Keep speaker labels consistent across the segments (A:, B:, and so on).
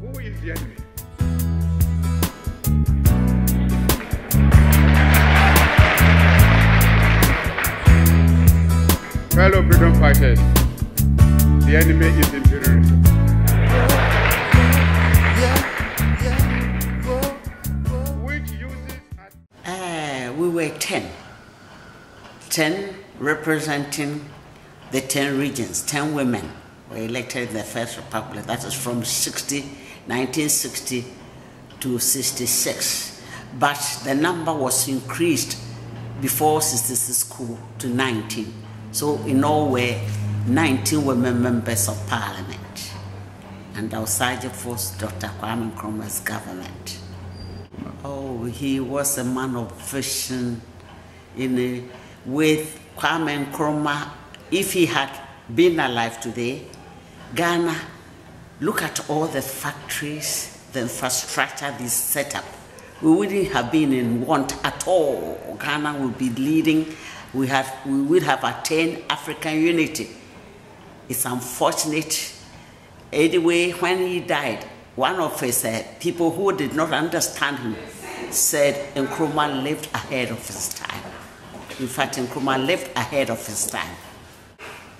A: Who is the enemy? Fellow freedom fighters, the enemy is imperialism. Which uses
B: we were 10 representing the 10 regions. 10 women were elected in the First Republic. That is from 1960 to 66. But the number was increased before 66 coup to 19. So in all were 19 women members of parliament. And outside of force, Dr. Kwame Nkrumah's government. Oh, he was a man of vision. With Kwame Nkrumah, if he had been alive today, Ghana, look at all the factories, the infrastructure they set up. We wouldn't have been in want at all. Ghana would be leading. We would have attained African unity. It's unfortunate. Anyway, when he died, one of his people who did not understand him said Nkrumah lived ahead of his time. In fact, Nkrumah lived ahead of his time.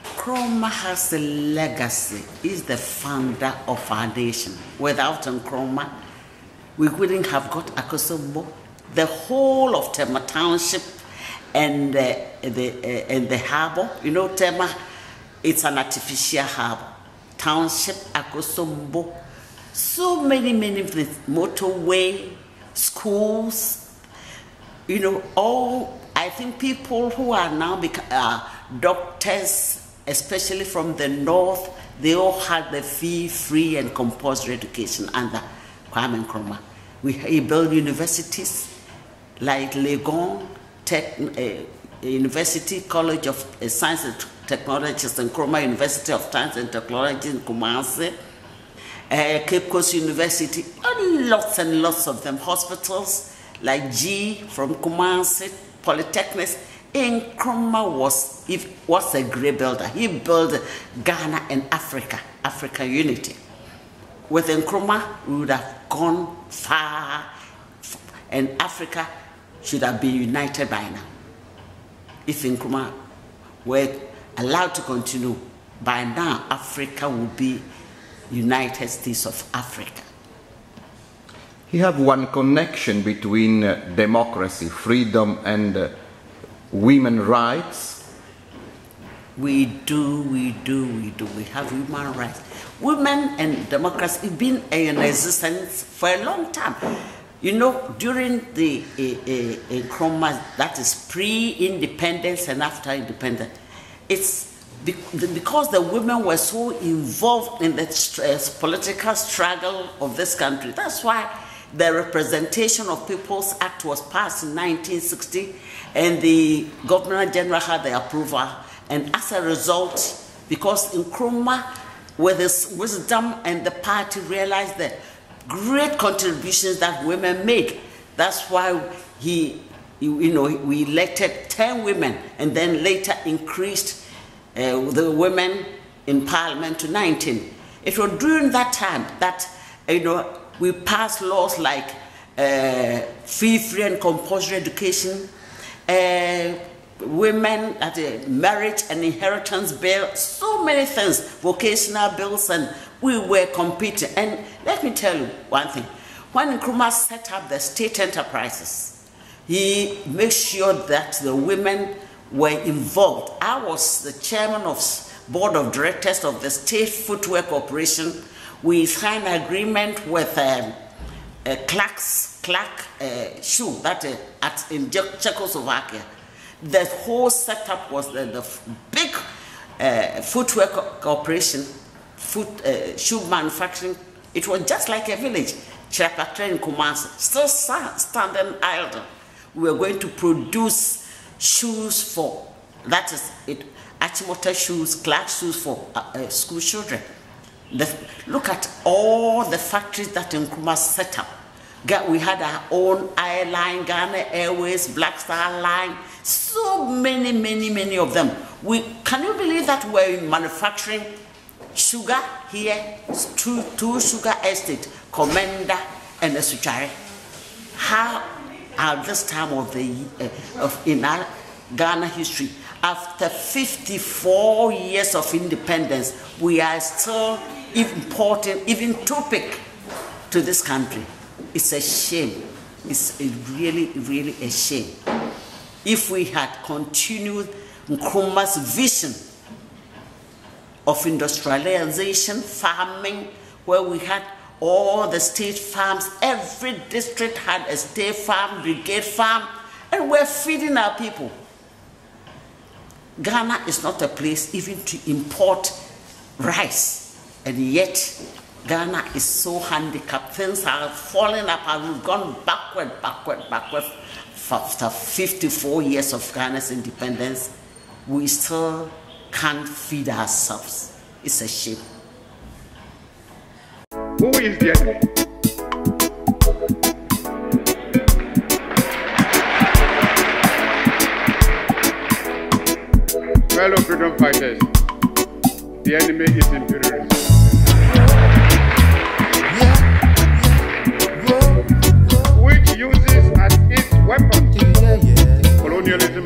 B: Nkrumah has a legacy. He's the founder of our nation. Without Nkrumah, we wouldn't have got Akosombo. The whole of Tema Township and the harbor. You know, Tema, it's an artificial harbor. Township, Akosombo, so many things. Motorway, schools, you know, all. I think people who are now doctors, especially from the north, they all had the free and compulsory education under Kwame Nkrumah. He built universities like Legon University College of Science and Technologies, and Nkrumah University of Science and Technology in Kumasi, Cape Coast University, and lots of them. Hospitals like G from Kumasi, polytechnics. Nkrumah was a great builder. He built Ghana and Africa unity. With Nkrumah, we would have gone far, and Africa should have been united by now. If Nkrumah were allowed to continue, by now Africa would be United States of Africa.
C: He have one connection between democracy, freedom, and women's rights.
B: We do. We have human rights. Women and democracy have been in existence for a long time. You know, during the Nkrumah, that is pre-independence and after independence, it's because the women were so involved in the political struggle of this country. That's why the Representation of People's Act was passed in 1960, and the Governor General had the approval. And as a result, because Nkrumah, with his wisdom and the party, realized the great contributions that women made. That's why we elected 10 women, and then later increased the women in parliament to 19. It was during that time that we passed laws like free and compulsory education, women at marriage and inheritance bill, so many things, vocational bills, and we were competing. And let me tell you one thing. When Nkrumah set up the state enterprises, he made sure that the women were involved. I was the chairman of board of directors of the State Footwear Corporation. We signed an agreement with Clark shoe that in Czechoslovakia. The whole setup was the big footwear corporation, shoe manufacturing. It was just like a village. Chairperson in Kumasi, still standing idle. We were going to produce shoes for, that is it, Achimota shoes, Clark shoes for school children. Look at all the factories that Nkrumah set up. We had our own airline, Ghana Airways, Black Star Line, so many of them. Can you believe that we're in manufacturing Sugar here, two sugar estate, Commander and a Suchare. How at this time in our Ghana history, after 54 years of independence, we are still importing even topic to this country. It's a shame. It's really, really a shame. If we had continued Nkrumah's vision of industrialization, farming, where we had all the state farms, every district had a state farm, brigade farm, and we're feeding our people. Ghana is not a place even to import rice, and yet Ghana is so handicapped. Things are falling apart. We've gone backward. After 54 years of Ghana's independence, we still can't feed ourselves. It's a shame.
A: Who is the enemy? Fellow freedom fighters, the enemy is imperialism. Which uses as its weapon colonialism